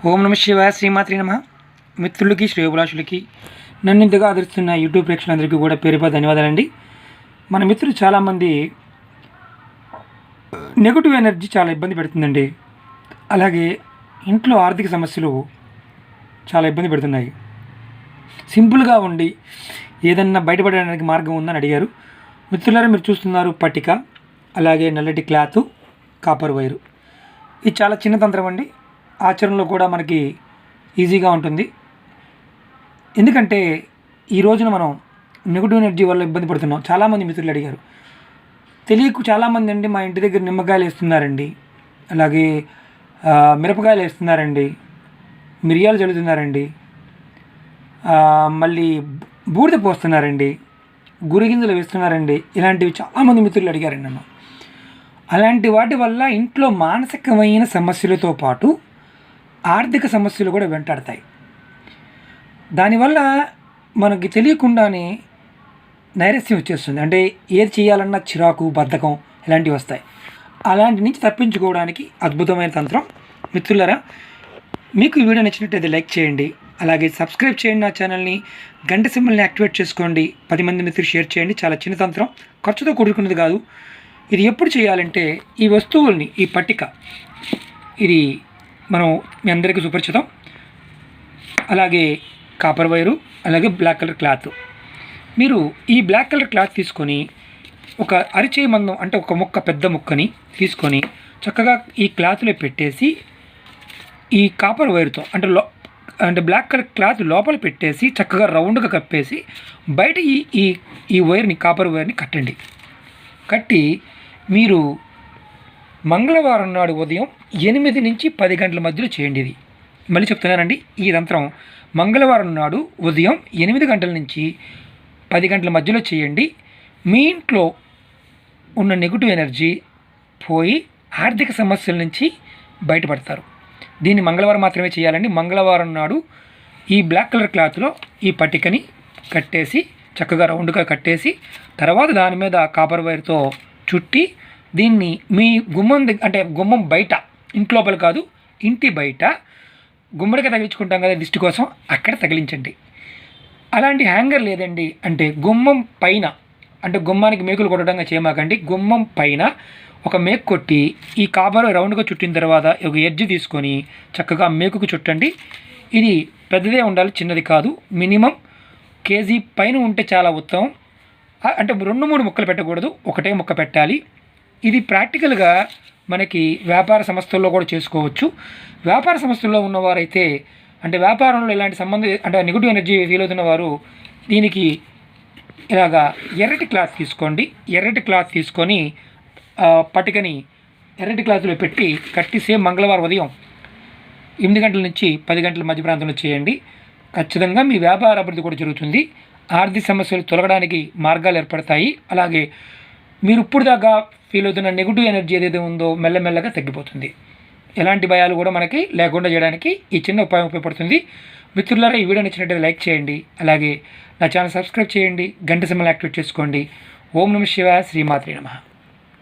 ఓం నమ శివాయ, శ్రీమాత్రి నమ. మిత్రులకి, శ్రేయోభిలాషులకి, నన్ను ఇంతగా ఆదరిస్తున్న యూట్యూబ్ ప్రేక్షకులందరికీ కూడా పేరుపై ధన్యవాదాలండి. మన మిత్రులు చాలామంది నెగిటివ్ ఎనర్జీ చాలా ఇబ్బంది పెడుతుందండి. అలాగే ఇంట్లో ఆర్థిక సమస్యలు చాలా ఇబ్బంది పెడుతున్నాయి. సింపుల్గా ఉండి ఏదన్నా బయటపడడానికి మార్గం ఉందని అడిగారు. మిత్రులారా, మీరు చూస్తున్నారు పట్టిక, అలాగే నల్లటి క్లాత్, కాపర్ వైరు. ఇది చాలా చిన్న తంత్రం అండి. ఆచరణలో కూడా మనకి ఈజీగా ఉంటుంది. ఎందుకంటే ఈ రోజున మనం నెగిటివ్ ఎనర్జీ వల్ల ఇబ్బంది పడుతున్నాం. చాలామంది మిత్రులు అడిగారు. చాలామంది అండి మా ఇంటి దగ్గర నిమ్మకాయలు వేస్తున్నారండి, అలాగే మిరపకాయలు వేస్తున్నారండి, మిరియాలు చల్లుతున్నారండి, మళ్ళీ బూడిద పోస్తున్నారండి, గురిగింజలు వేస్తున్నారండి. ఇలాంటివి చాలామంది మిత్రులు అడిగారండి నన్ను. అలాంటి వాటి వల్ల ఇంట్లో మానసికమైన సమస్యలతో పాటు ఆర్థిక సమస్యలు కూడా వెంటాడతాయి. దానివల్ల మనకి తెలియకుండానే నైరస్యం వచ్చేస్తుంది. అంటే ఏది చేయాలన్నా చిరాకు, బద్ధకం ఇలాంటివి వస్తాయి. అలాంటి నుంచి తప్పించుకోవడానికి అద్భుతమైన తంత్రం. మిత్రులారా, మీకు ఈ వీడియో నచ్చినట్టయితే లైక్ చేయండి, అలాగే సబ్స్క్రైబ్ చేయండి నా ఛానల్ని, గంట సింబల్ని యాక్టివేట్ చేసుకోండి, 10 మంది మిత్రులు షేర్ చేయండి. చాలా చిన్న తంత్రం, ఖర్చుతో కూడుకున్నది కాదు. ఇది ఎప్పుడు చేయాలంటే, ఈ వస్తువుల్ని, ఈ పట్టిక, ఇది మనం మీ అందరికీ సుపరిచితం, అలాగే కాపర్ వైరు, అలాగే బ్లాక్ కలర్ క్లాత్. మీరు ఈ బ్లాక్ కలర్ క్లాత్ తీసుకొని ఒక అరిచేయి మందం, అంటే ఒక ముక్క, పెద్ద ముక్కని తీసుకొని చక్కగా ఈ క్లాత్లో పెట్టేసి ఈ కాపర్ వైరుతో అంటే బ్లాక్ కలర్ క్లాత్ లోపల పెట్టేసి చక్కగా రౌండ్గా కప్పేసి బయట ఈ వైర్ని, కాపర్ వైర్ని కట్టండి. కట్టి మీరు మంగళవారం నాడు ఉదయం 8 నుంచి 10 గంటల మధ్యలో చేయండి. ఇది మళ్ళీ చెప్తున్నానండి, ఈ యంత్రం మంగళవారం నాడు ఉదయం 8 గంటల నుంచి 10 గంటల మధ్యలో చేయండి. మీ ఇంట్లో ఉన్న నెగిటివ్ ఎనర్జీ పోయి ఆర్థిక సమస్యల నుంచి బయటపడతారు. దీన్ని మంగళవారం మాత్రమే చేయాలండి. మంగళవారం నాడు ఈ బ్లాక్ కలర్ క్లాత్లో ఈ పట్టికని కట్టేసి చక్కగా రౌండ్గా కట్టేసి, తర్వాత దాని మీద కాపర్ వైర్తో చుట్టి దీన్ని మీ గుమ్మం అంటే గుమ్మం బయట, ఇంటి లోపల కాదు, ఇంటి బయట గుమ్మడికి తగిలించుకుంటాం కదా దిష్టి కోసం, అక్కడ తగిలించండి. అలాంటి హ్యాంగర్ లేదండి అంటే గుమ్మం పైన, అంటే గుమ్మానికి మేకులు కొట్టడంగా చేయమాకండి, గుమ్మం పైన ఒక మేకు కొట్టి ఈ కాపర్ రౌండ్గా చుట్టిన తర్వాత ఒక ఎడ్జ్ తీసుకొని చక్కగా మేకుకు చుట్టండి. ఇది పెద్దదే ఉండాలి, చిన్నది కాదు. మినిమం కేజీ పైన ఉంటే చాలా ఉత్తమం. అంటే 2-3 ముక్కలు పెట్టకూడదు, ఒకటే ముక్క పెట్టాలి. ఇది ప్రాక్టికల్గా మనకి వ్యాపార సంస్థల్లో కూడా చేసుకోవచ్చు. వ్యాపార సంస్థల్లో ఉన్నవారైతే, అంటే వ్యాపారంలో ఇలాంటి అంటే నెగిటివ్ ఎనర్జీ ఫీల్ అవుతున్న వారు దీనికి ఇలాగా ఎర్రటి క్లాత్ తీసుకోండి. ఎర్రటి క్లాత్ తీసుకొని పట్టికని ఎర్రటి క్లాత్లో పెట్టి కట్టి సేమ్ మంగళవారం ఉదయం 8 గంటల నుంచి 10 గంటల మధ్య ప్రాంతంలో చేయండి. ఖచ్చితంగా మీ వ్యాపార అభివృద్ధి కూడా జరుగుతుంది. ఆర్థిక సమస్యలు తొలగడానికి మార్గాలు ఏర్పడతాయి. అలాగే మీరు ఇప్పుడు దాకా ఫీల్ అవుతున్న నెగిటివ్ ఎనర్జీ ఏదైతే ఉందో మెల్లమెల్లగా తగ్గిపోతుంది. ఎలాంటి భయాలు కూడా మనకి లేకుండా చేయడానికి ఈ చిన్న ఉపాయం ఉపయోగపడుతుంది. మిత్రులారా, ఈ వీడియో నచ్చినట్లయితే లైక్ చేయండి, అలాగే నా ఛానల్ సబ్స్క్రైబ్ చేయండి, గంట సింబల్ యాక్టివేట్ చేసుకోండి. ఓం నమ శివాయ, శ్రీమాత్రే నమః.